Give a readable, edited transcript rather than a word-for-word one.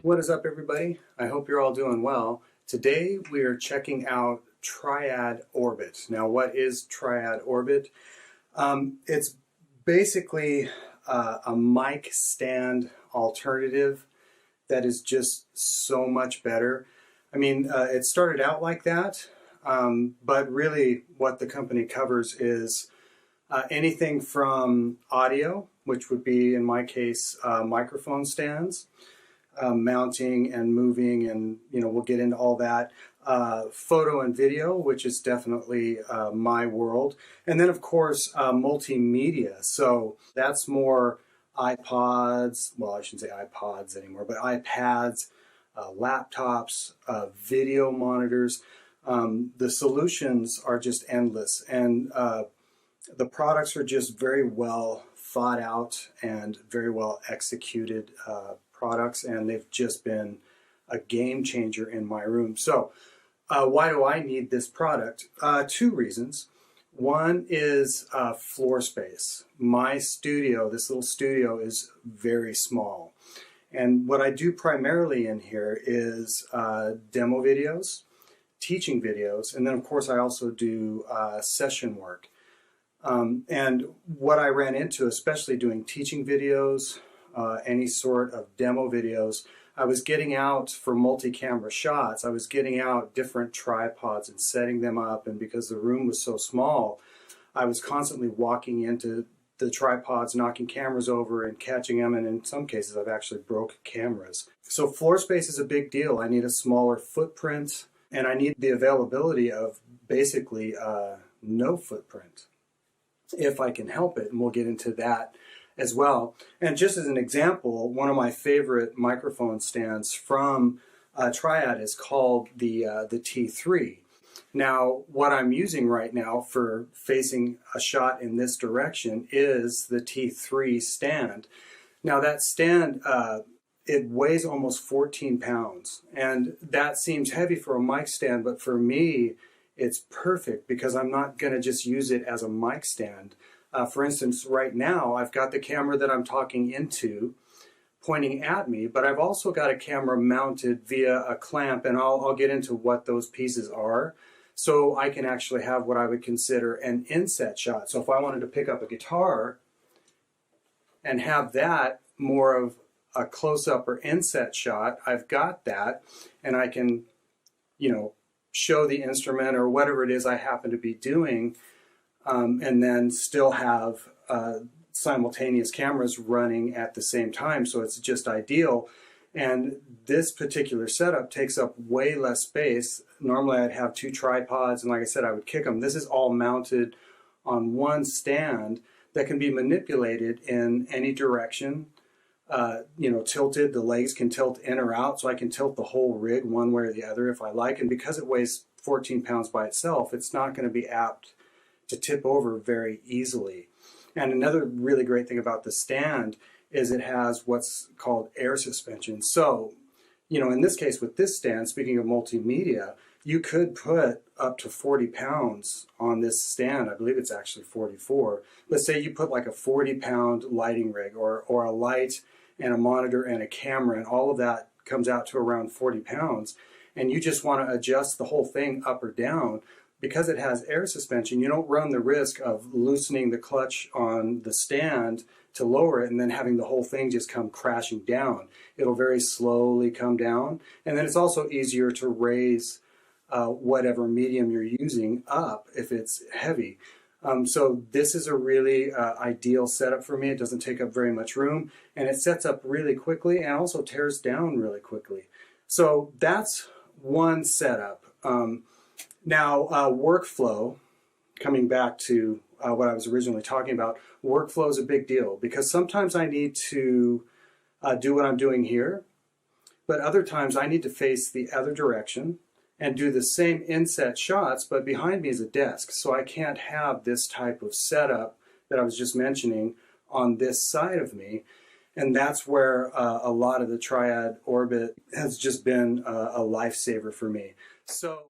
What is up, everybody? I hope you're all doing well. Today we are checking out Triad-Orbit. Now, what is Triad-Orbit? It's basically a mic stand alternative that is just so much better. I mean, it started out like that, but really what the company covers is anything from audio, which would be, in my case, microphone stands, mounting and moving, and we'll get into all that. Photo and video, which is definitely my world, and then of course multimedia. So that's more iPods, well, I shouldn't say iPods anymore, but iPads, laptops, video monitors. The solutions are just endless, and the products are just very well thought out and very well executed products, and they've just been a game changer in my room. So why do I need this product? Two reasons. One is floor space. My studio, this little studio, is very small, and what I do primarily in here is demo videos, teaching videos, and then of course I also do session work. And what I ran into, especially doing teaching videos, any sort of demo videos, I was getting out for multi-camera shots, I was getting out different tripods and setting them up, and because the room was so small, I was constantly walking into the tripods, knocking cameras over and catching them, and in some cases I've actually broke cameras. So floor space is a big deal. I need a smaller footprint, and I need the availability of basically no footprint, if I can help it, and we'll get into that as well. And just as an example, one of my favorite microphone stands from Triad is called the T3. Now, what I'm using right now for facing a shot in this direction is the T3 stand. Now that stand, it weighs almost 14 pounds, and that seems heavy for a mic stand, but for me, it's perfect because I'm not going to just use it as a mic stand. For instance, right now, I've got the camera that I'm talking into pointing at me, but I've also got a camera mounted via a clamp, and I'll get into what those pieces are. So I can actually have what I would consider an inset shot. So if I wanted to pick up a guitar and have that more of a close-up or inset shot, I've got that, and I can, show the instrument or whatever it is I happen to be doing, and then still have simultaneous cameras running at the same time, so it's just ideal. And this particular setup takes up way less space. Normally I'd have two tripods, and like I said, I would kick them. This is all mounted on one stand that can be manipulated in any direction. Tilted, the legs can tilt in or out, so I can tilt the whole rig one way or the other if I like, and because it weighs 14 pounds by itself, it's not going to be apt to tip over very easily. And another really great thing about the stand is it has what's called air suspension. So, in this case with this stand, speaking of multimedia, you could put up to 40 pounds on this stand. I believe it's actually 44. Let's say you put like a 40-pound lighting rig or a light and a monitor and a camera, and all of that comes out to around 40 pounds, and you just want to adjust the whole thing up or down. Because it has air suspension, you don't run the risk of loosening the clutch on the stand to lower it and then having the whole thing just come crashing down. It'll very slowly come down, and then it's also easier to raise whatever medium you're using up if it's heavy. So this is a really ideal setup for me. It doesn't take up very much room, and it sets up really quickly and also tears down really quickly. So that's one setup. Now, workflow, coming back to what I was originally talking about, workflow is a big deal because sometimes I need to do what I'm doing here, but other times I need to face the other direction and do the same inset shots, but behind me is a desk, so I can't have this type of setup that I was just mentioning on this side of me. And that's where a lot of the Triad-Orbit has just been a lifesaver for me. So